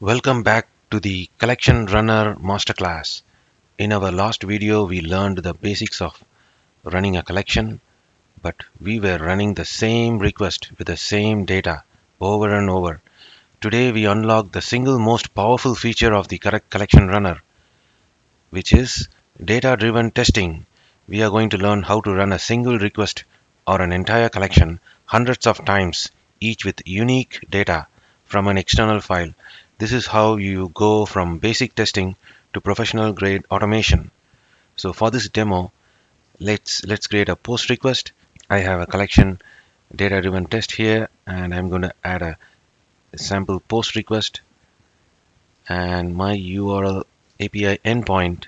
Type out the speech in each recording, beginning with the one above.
Welcome back to the Collection Runner Masterclass. In our last video, we learned the basics of running a collection, but we were running the same request with the same data over and over. Today, we unlock the single most powerful feature of the correct collection runner, which is data-driven testing. We are going to learn how to run a single request or an entire collection hundreds of times, each with unique data from an external file. This is how you go from basic testing to professional grade automation. So for this demo, let's create a post request. I have a collection data driven test here, and I'm going to add a sample post request, and my URL API endpoint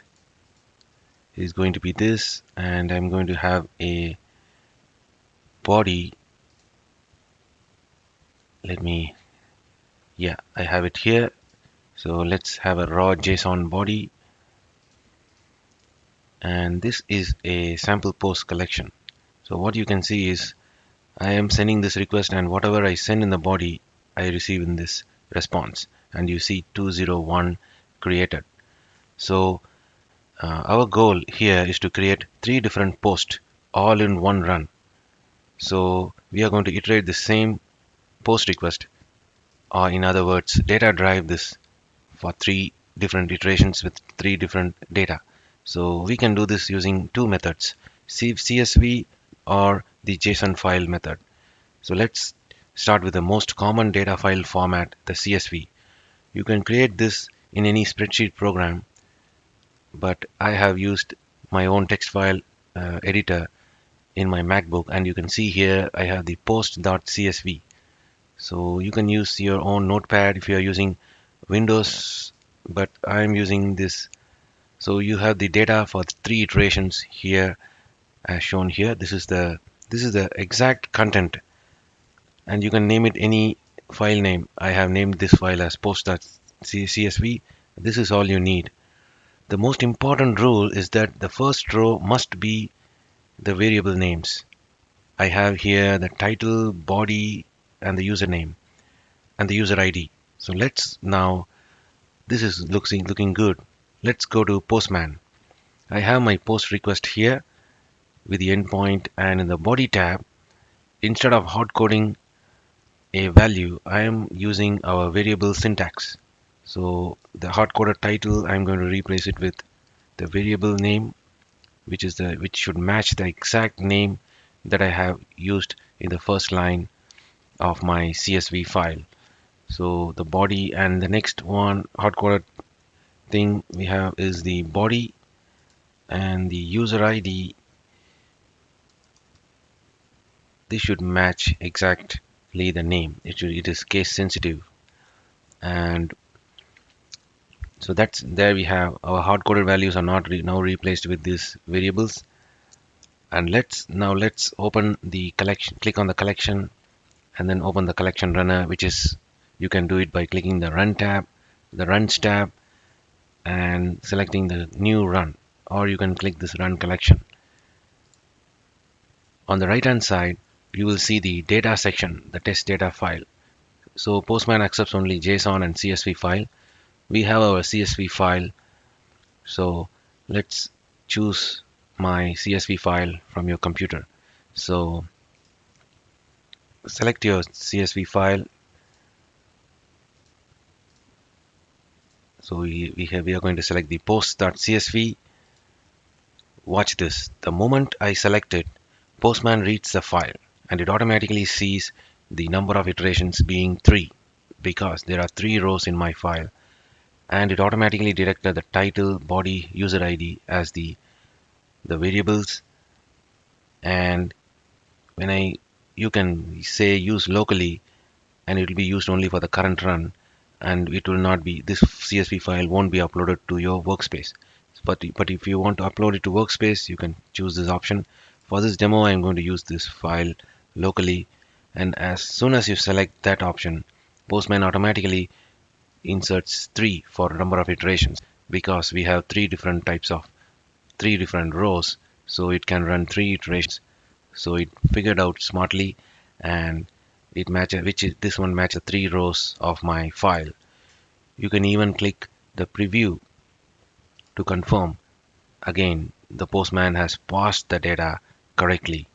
is going to be this, and I'm going to have a body. I have it here. So let's have a raw JSON body, and this is a sample post collection. So what you can see is I am sending this request, and whatever I send in the body I receive in this response, and you see 201 created. So our goal here is to create 3 different posts all in one run. So we are going to iterate the same post request, or in other words, data drive this for 3 different iterations with 3 different data. So we can do this using 2 methods, CSV or the JSON file method. So let's start with the most common data file format, the CSV. You can create this in any spreadsheet program, but I have used my own text file editor in my MacBook, and you can see here I have the post.csv. So you can use your own notepad if you are using Windows, but I'm using this. So you have the data for 3 iterations here as shown here. This is the exact content, and you can name it any file name. I have named this file as post.csv. This is all you need. The most important rule is that the first row must be the variable names. I have here the title, body, and the username and the user ID. So let's now, this is looking good. Let's go to Postman. I have my post request here with the endpoint, and in the body tab, instead of hard coding a value, I am using our variable syntax. So the hard coded title, I'm going to replace it with the variable name, which should match the exact name that I have used in the first line of my CSV file. So the body, and the next one hard coded thing we have is the body, and the user ID, this should match exactly the name. It is case sensitive, and so that's there we have our hard coded values are not now replaced with these variables. And let's open the collection, click on the collection, and then open the collection runner, which is, you can do it by clicking the run tab, the runs tab, and selecting the new run, or you can click this run collection. On the right hand side you will see the data section, the test data file. So Postman accepts only JSON and CSV file. We have our CSV file, so let's choose my CSV file from your computer. So select your CSV file. So we are going to select the post.csv. Watch this. The moment I select it, Postman reads the file, and it automatically sees the number of iterations being 3, because there are 3 rows in my file, and it automatically detected the title, body, user ID as the variables. And when you can say use locally, and it will be used only for the current run, and it will not be, this CSV file won't be uploaded to your workspace. But if you want to upload it to workspace, you can choose this option. For this demo, I'm going to use this file locally, and as soon as you select that option, Postman automatically inserts 3 for a number of iterations, because we have 3 different rows, so it can run 3 iterations. So it figured out smartly, and it matches, this one matches 3 rows of my file. You can even click the preview to confirm again the Postman has parsed the data correctly.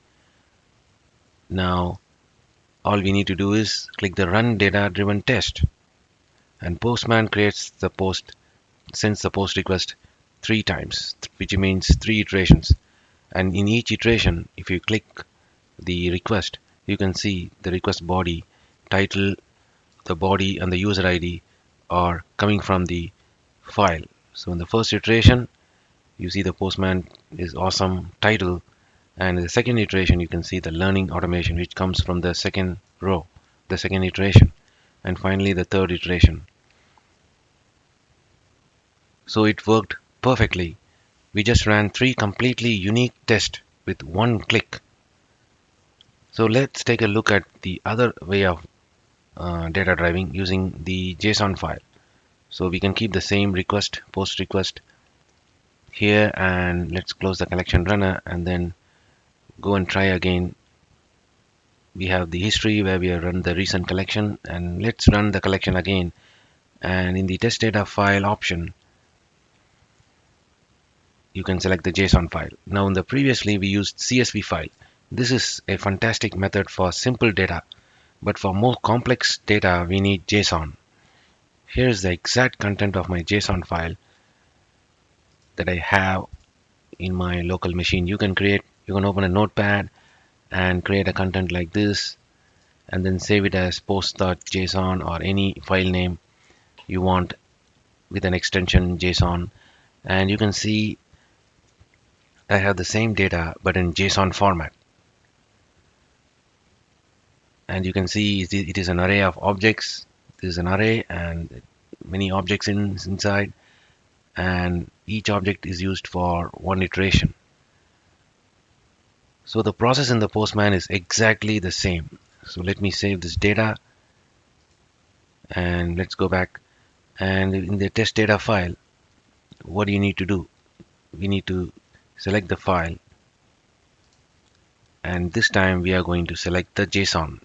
Now all we need to do is click the run data driven test, and Postman creates the post, sends the post request 3 times, which means 3 iterations. And in each iteration, if you click the request, you can see the request body, title, the body and the user ID are coming from the file. So in the first iteration, you see the Postman is awesome title, and in the second iteration you can see the learning automation, which comes from the second row, the second iteration, and finally the third iteration. So it worked perfectly. We just ran 3 completely unique tests with one click. So let's take a look at the other way of data driving using the JSON file. So we can keep the same request, post request here, and let's close the collection runner and then go and try again. We have the history where we have run the recent collection, and let's run the collection again. And in the test data file option, you can select the JSON file. Now in the previously we used CSV file. This is a fantastic method for simple data, but for more complex data we need JSON. Here is the exact content of my JSON file that I have in my local machine. You can open a notepad and create a content like this, and then save it as post.json or any file name you want with an extension JSON. And you can see I have the same data but in JSON format, and you can see it is an array of objects. This is an array and many objects inside, and each object is used for one iteration. So the process in the Postman is exactly the same. So let me save this data and let's go back, and in the test data file, what do you need to do? We need to select the file, and this time we are going to select the JSON.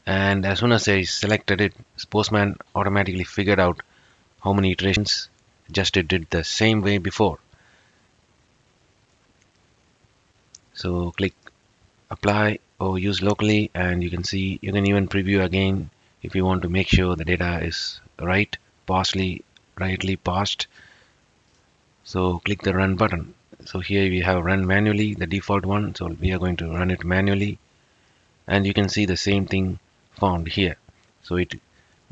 And as soon as I selected it, Postman automatically figured out how many iterations, just it did the same way before. So click apply or use locally, and you can see you can even preview again if you want to make sure the data is rightly parsed. So click the run button. So here we have run manually, the default one, so we are going to run it manually, and you can see the same thing found here. So it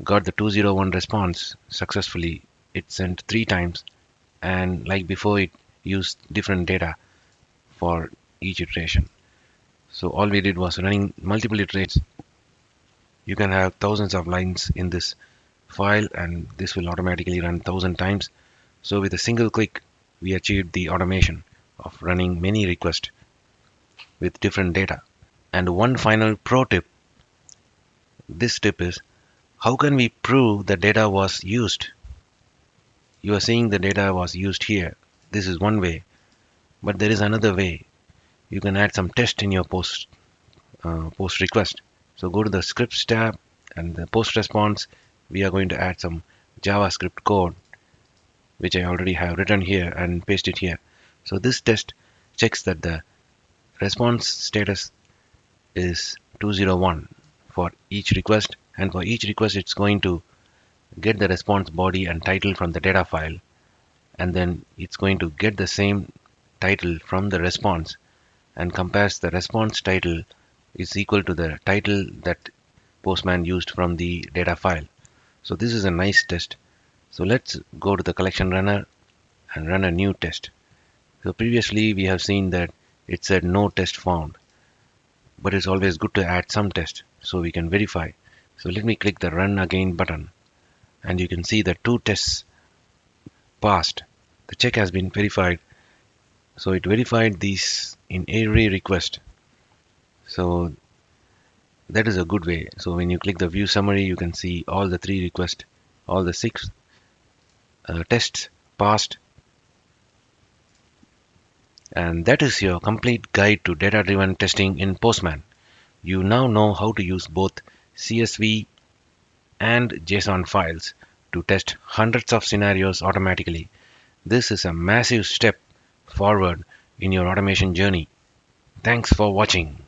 got the 201 response successfully. It sent 3 times, and like before it used different data for each iteration. So all we did was running multiple iterations. You can have thousands of lines in this file, and this will automatically run 1,000 times. So with a single click we achieved the automation of running many requests with different data. And one final pro tip. This tip is, how can we prove the data was used? You are seeing the data was used here. This is one way, but there is another way. You can add some text in your post request. So go to the scripts tab and the post response. We are going to add some JavaScript code, which I already have written here and paste it here. So this test checks that the response status is 201 for each request, and for each request it's going to get the response body and title from the data file, and then it's going to get the same title from the response and compares the response title is equal to the title that Postman used from the data file. So this is a nice test. So let's go to the collection runner and run a new test. So previously we have seen that it said no test found, but it's always good to add some test so we can verify. So let me click the run again button, and you can see that 2 tests passed. The check has been verified. So it verified these in every request. So that is a good way. So when you click the view summary, you can see all the 3 requests, all the 6 tests passed. And that is your complete guide to data-driven testing in Postman. You now know how to use both CSV and JSON files to test hundreds of scenarios automatically. This is a massive step forward in your automation journey. Thanks for watching.